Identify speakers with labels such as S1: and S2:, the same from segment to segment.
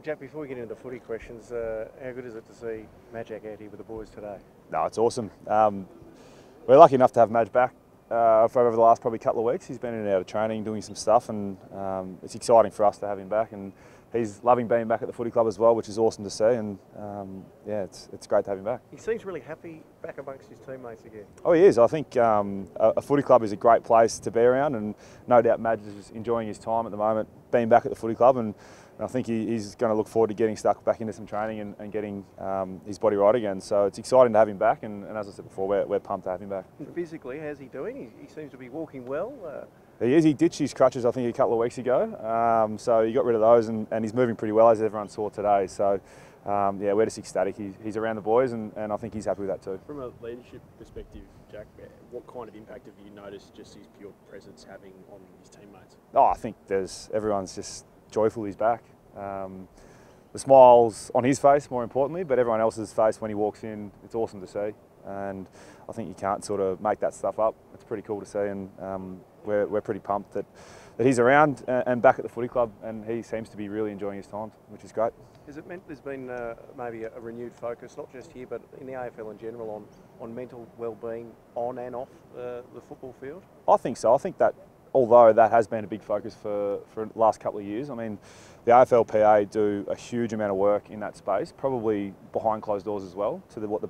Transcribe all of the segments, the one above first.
S1: Jack, before we get into footy questions, how good is it to see Magic out here with the boys today?
S2: No, it's awesome. We're lucky enough to have Madge back for over the last probably couple of weeks. He's been in and out of training, doing some stuff, and it's exciting for us to have him back. And he's loving being back at the footy club as well, which is awesome to see. And yeah, it's great to have him back.
S1: He seems really happy back amongst his teammates again.
S2: Oh, he is. I think a footy club is a great place to be around, and no doubt Madge is enjoying his time at the moment, being back at the footy club. And I think he's going to look forward to getting stuck back into some training and getting his body right again. So it's exciting to have him back, and as I said before, we're pumped to have him back.
S1: Physically, how's he doing? He seems to be walking well.
S2: He is. He ditched his crutches, I think, a couple of weeks ago. So he got rid of those, and he's moving pretty well, as everyone saw today. So yeah, we're just ecstatic. He's around the boys, and I think he's happy with that too.
S3: From a leadership perspective, Jack, what kind of impact have you noticed just his pure presence having on his teammates?
S2: Oh, I think everyone's just joyful he's back. The smiles on his face, more importantly, but everyone else's face when he walks in, it's awesome to see. And I think you can't sort of make that stuff up. It's pretty cool to see, and we're pretty pumped that he's around and back at the footy club, and he seems to be really enjoying his time, which is great.
S1: Has it meant there's been maybe a renewed focus, not just here, but in the AFL in general, on mental well-being on and off the football field?
S2: I think so. I think that although that has been a big focus for the last couple of years, I mean, the AFLPA do a huge amount of work in that space, probably behind closed doors as well, to what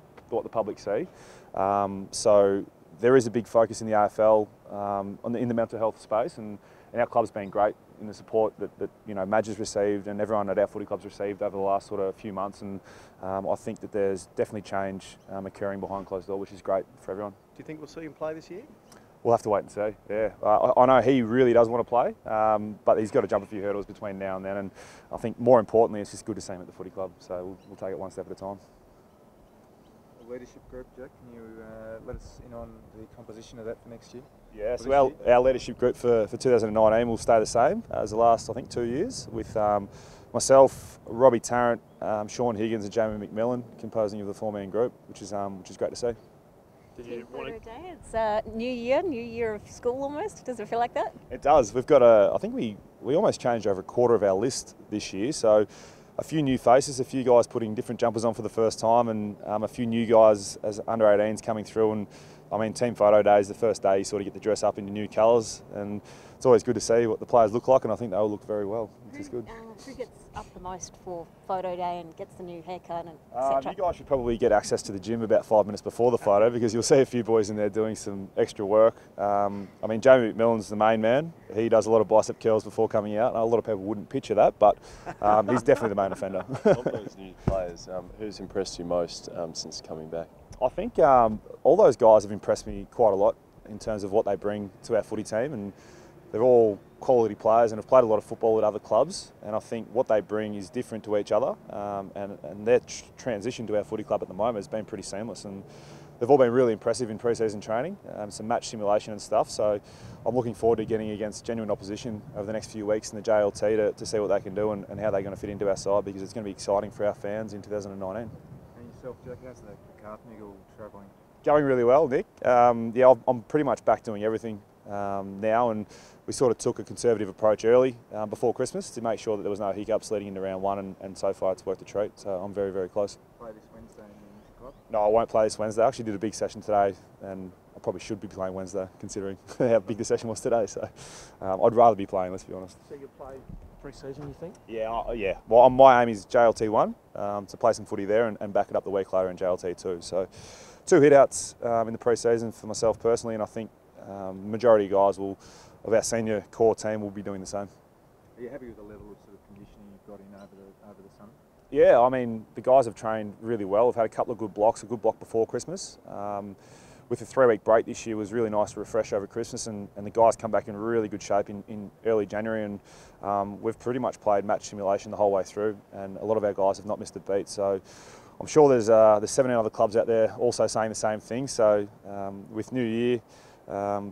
S2: the public see. So there is a big focus in the AFL in the mental health space, and our club's been great in the support that Madge has received and everyone at our footy club's received over the last sort of few months. And I think that there's definitely change occurring behind closed door, which is great for everyone.
S1: Do you think we'll see him play this year?
S2: We'll have to wait and see. Yeah, I know he really does want to play, but he's got to jump a few hurdles between now and then. And I think more importantly, it's just good to see him at the footy club. So we'll take it one step at a time.
S4: The leadership group, Jack, can you let us in on the composition of that for next year?
S2: Yeah, so our leadership group for 2019 will stay the same as the last, I think, 2 years, with myself, Robbie Tarrant, Sean Higgins and Jamie McMillan composing of the four-man group, which is great to see.
S5: It's new year of school almost. Does it feel like that?
S2: It does. We've got I think we almost changed over a quarter of our list this year. So a few new faces, a few guys putting different jumpers on for the first time, and a few new guys as under 18s coming through. And I mean, team photo day is the first day you sort of get to dress up in your new colours, and it's always good to see what the players look like, and I think they all look very well, which is good.
S5: Who gets up the most for photo day and gets the new haircut and etc.?
S2: You guys should probably get access to the gym about 5 minutes before the photo, because you'll see a few boys in there doing some extra work. I mean, Jamie McMillan's the main man. He does a lot of bicep curls before coming out. A lot of people wouldn't picture that, but he's definitely the main offender.
S6: Of those new players, who's impressed you most since coming back?
S2: I think all those guys have impressed me quite a lot in terms of what they bring to our footy team, and they're all quality players and have played a lot of football at other clubs, and I think what they bring is different to each other, and their transition to our footy club at the moment has been pretty seamless, and they've all been really impressive in pre-season training, some match simulation and stuff, so I'm looking forward to getting against genuine opposition over the next few weeks in the JLT to see what they can do and how they're going to fit into our side, because it's going to be exciting for our fans in 2019.
S4: And yourself, Jack, how's the calf niggle travelling?
S2: Going really well, Nick. Yeah, I'm pretty much back doing everything now, and we sort of took a conservative approach early before Christmas to make sure that there was no hiccups leading into round one, and so far it's worked a treat, so I'm very, very close.
S4: Play this Wednesday in the club?
S2: No, I won't play this Wednesday. I actually did a big session today, and I probably should be playing Wednesday considering how big the session was today, so I'd rather be playing, let's be honest.
S1: So you'll play pre-season, you think?
S2: Yeah, yeah. Well, my aim is JLT 1, to play some footy there and back it up the week later in JLT 2. So 2 hit-outs in the pre-season for myself personally, and I think the majority of guys of our senior core team will be doing the same.
S4: Are you happy with the level of sort of conditioning you've got in over the summer?
S2: Yeah, I mean, the guys have trained really well. We've had a couple of good blocks, a good block before Christmas. With a 3-week break this year, it was really nice to refresh over Christmas, and the guys come back in really good shape in early January, and we've pretty much played match simulation the whole way through, and a lot of our guys have not missed a beat. So I'm sure there's 17 other clubs out there also saying the same thing. So with New Year,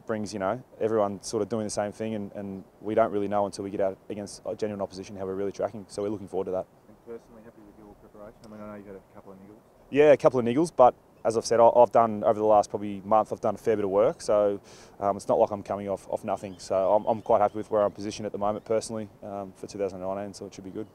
S2: brings everyone sort of doing the same thing, and we don't really know until we get out against genuine opposition how we're really tracking, so we're looking forward to that.
S4: And personally happy with your preparation? I mean, I know you've had a couple of niggles.
S2: Yeah, a couple of niggles, but as I've said, I've done over the last probably month, I've done a fair bit of work, so it's not like I'm coming off nothing, so I'm quite happy with where I'm positioned at the moment personally for 2019, so it should be good.